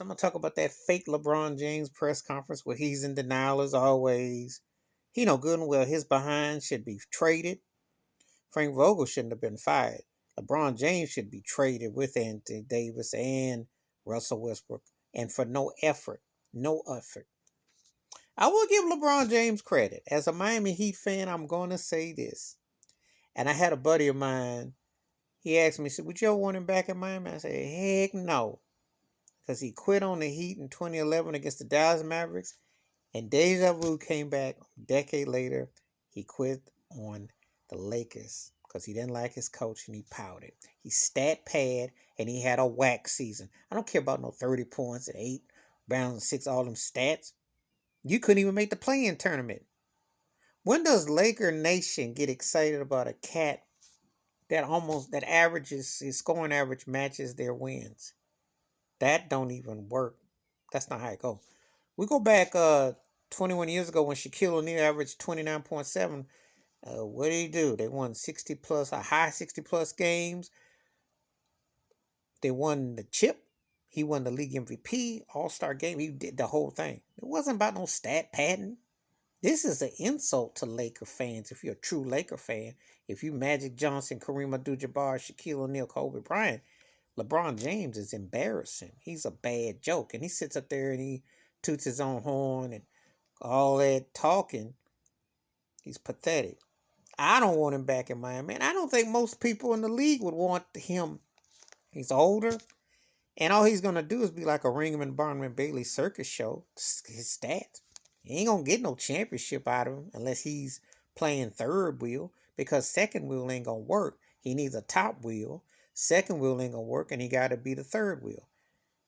So I'm gonna talk about that fake LeBron James press conference where he's in denial as always. He know good and well his behind should be traded. Frank Vogel shouldn't have been fired. LeBron James should be traded with Anthony Davis and Russell Westbrook, and for no effort. No effort. I will give LeBron James credit. As a Miami Heat fan, I'm going to say this. And I had a buddy of mine, he asked me, said, would you ever want him back in Miami? I said, heck no. Because he quit on the Heat in 2011 against the Dallas Mavericks. And deja vu came back a decade later. He quit on the Lakers because he didn't like his coach and he pouted. He stat pad and he had a whack season. I don't care about no 30 points and 8 bounds and 6, all them stats. You couldn't even make the play-in tournament. When does Laker Nation get excited about a cat that averages his scoring average matches their wins? That don't even work. That's not how it goes. We go back 21 years ago when Shaquille O'Neal averaged 29.7. What did he do? They won 60 plus, a high 60 plus games. They won the chip. He won the league MVP, All-Star game. He did the whole thing. It wasn't about no stat padding. This is an insult to Laker fans if you're a true Laker fan. If you Magic Johnson, Kareem Abdul-Jabbar, Shaquille O'Neal, Kobe Bryant, LeBron James is embarrassing. He's a bad joke. And he sits up there and he toots his own horn and all that talking. He's pathetic. I don't want him back in Miami. And I don't think most people in the league would want him. He's older. And all he's going to do is be like a Ringman Barnum Bailey circus show. His stats. He ain't going to get no championship out of him unless he's playing third wheel. Because second wheel ain't going to work. He needs a top wheel. Second wheel ain't going to work. And he got to be the third wheel.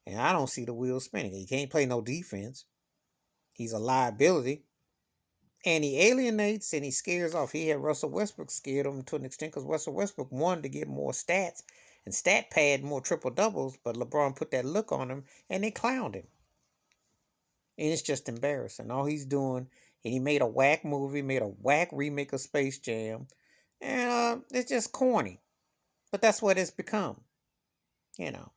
And I don't see the wheel spinning. He can't play no defense. He's a liability. And he alienates and he scares off. He had Russell Westbrook scared him to an extent because Russell Westbrook wanted to get more stats and stat pad more triple doubles, but LeBron put that look on him and they clowned him. And it's just embarrassing. All he's doing, and he made a whack movie, made a whack remake of Space Jam, and it's just corny. But that's what it's become, you know.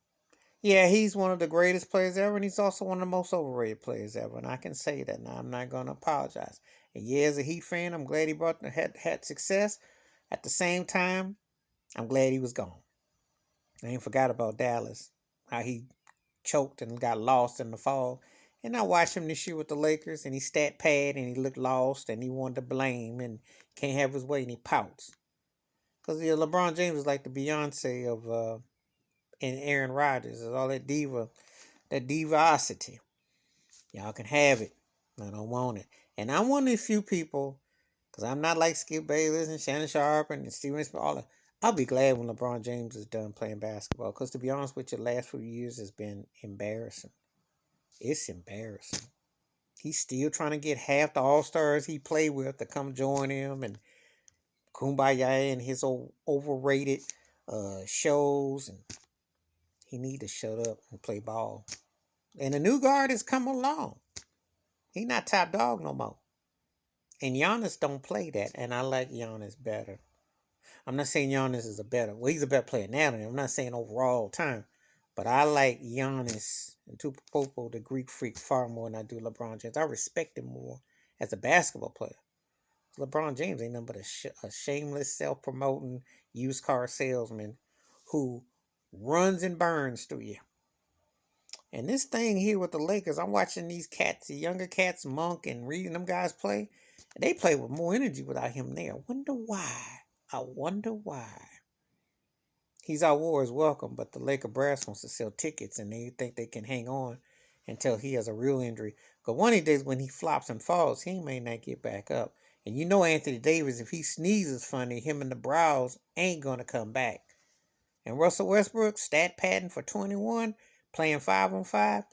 Yeah, he's one of the greatest players ever, and he's also one of the most overrated players ever. And I can say that now. I'm not going to apologize. And yeah, as a Heat fan, I'm glad he had success. At the same time, I'm glad he was gone. I ain't forgot about Dallas, how he choked and got lost in the fall. And I watched him this year with the Lakers, and he stat pad, and he looked lost, and he wanted to blame, and can't have his way, and he pouts. Because yeah, LeBron James is like the Beyonce of and Aaron Rodgers. Is all that divosity. Y'all can have it. I don't want it. And I'm one of the few people, because I'm not like Skip Bayless and Shannon Sharp and Steven Smith. I'll be glad when LeBron James is done playing basketball. Because to be honest with you, the last few years has been embarrassing. It's embarrassing. He's still trying to get half the All Stars he played with to come join him and Kumbaya and his old overrated shows. And he need to shut up and play ball. And the new guard has come along. He not top dog no more. And Giannis don't play that. And I like Giannis better. I'm not saying Giannis is he's a better player now than him. I'm not saying overall all time. But I like Giannis and Tupopo, the Greek freak, far more than I do LeBron James. I respect him more as a basketball player. LeBron James ain't nothing but a shameless, self-promoting, used car salesman who runs and burns through you. And this thing here with the Lakers, I'm watching these cats, the younger cats, Monk and Reed, and them guys play. And they play with more energy without him there. I wonder why. I wonder why. He's our war is welcome, but the Laker brass wants to sell tickets and they think they can hang on until he has a real injury. Because one of these days when he flops and falls, he may not get back up. And you know Anthony Davis, if he sneezes funny, him and the brows ain't going to come back. And Russell Westbrook, stat padding for 21, playing 5-on-5.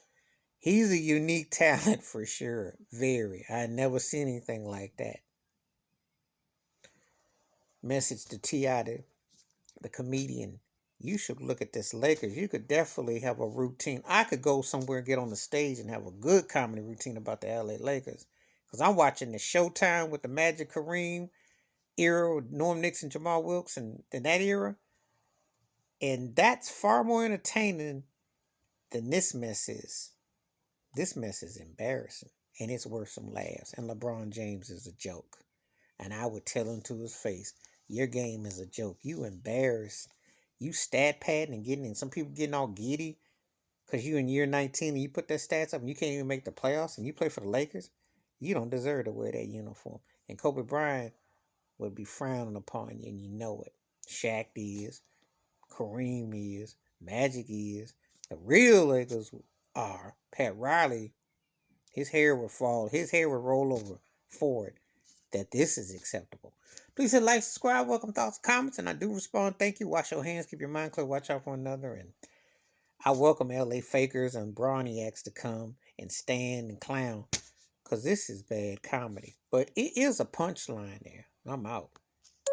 He's a unique talent for sure. Very. I never seen anything like that. Message to T.I., the comedian. You should look at this Lakers. You could definitely have a routine. I could go somewhere and get on the stage and have a good comedy routine about the LA Lakers. Because I'm watching the Showtime with the Magic Kareem era with Norm Nixon, Jamal Wilkes, and that era. And that's far more entertaining then this mess is embarrassing and it's worth some laughs. And LeBron James is a joke. And I would tell him to his face, your game is a joke. You embarrassed. You stat padding and getting in. Some people getting all giddy because you in year 19 and you put that stats up and you can't even make the playoffs and you play for the Lakers. You don't deserve to wear that uniform. And Kobe Bryant would be frowning upon you and you know it. Shaq is, Kareem is, Magic is. The real Lakers are. Pat Riley, his hair would roll over forward that this is acceptable. Please hit like, subscribe, welcome thoughts, comments, and I do respond. Thank you. Wash your hands, keep your mind clear, watch out for one another. And I welcome LA fakers and Brawniacs to come and stand and clown because this is bad comedy. But it is a punchline there. I'm out.